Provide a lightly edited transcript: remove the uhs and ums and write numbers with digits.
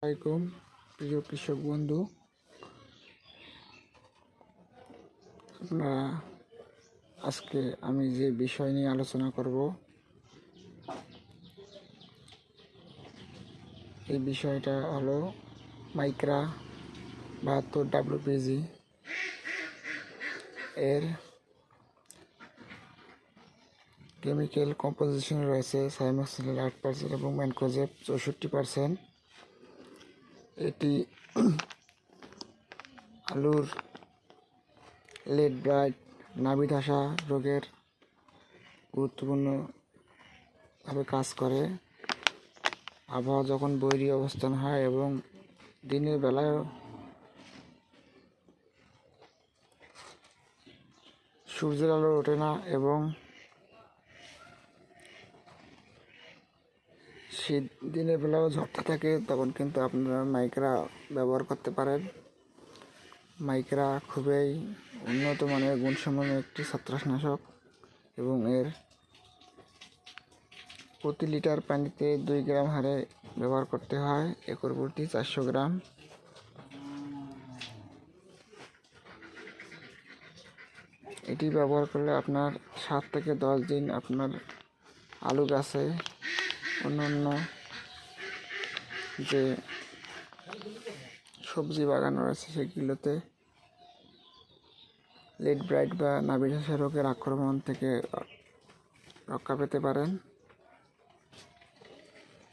আসসালামাইকুম প্রিয় কৃষক বন্ধু, আপনারা আজকে আমি যে বিষয় নিয়ে আলোচনা করব এই বিষয়টা হলো মাইক্রা 72 WPG এর কেমিক্যাল কম্পোজিশন রয়েছে সাইমোক্সিলিন 8% এবং ম্যানকোজেব 64%। এটি আলুর লেট ব্লাইট নাভি ধসা রোগের গুরুত্বপূর্ণভাবে কাজ করে। আবহাওয়া যখন বৈরী অবস্থান হয় এবং দিনের বেলায় সূর্যের আলো ওঠে না এবং শীত দিনের বেলাও ঝড়টা থাকে, তখন কিন্তু আপনারা মাইক্রা ব্যবহার করতে পারেন। মাইক্রা খুবই উন্নত মানের গুণসম্পন্ন একটি ছত্রাকনাশক এবং এর প্রতি লিটার পানিতে 2 গ্রাম হারে ব্যবহার করতে হয়, একর প্রতি 400 গ্রাম। এটি ব্যবহার করলে আপনার 7 থেকে 10 দিন আপনার আলু গাছে অন্যান্য যে সবজি বাগান রয়েছে সেগুলোতে লেট ব্লাইট বা নাভি ধসা রোগের আক্রমণ থেকে রক্ষা পেতে পারেন।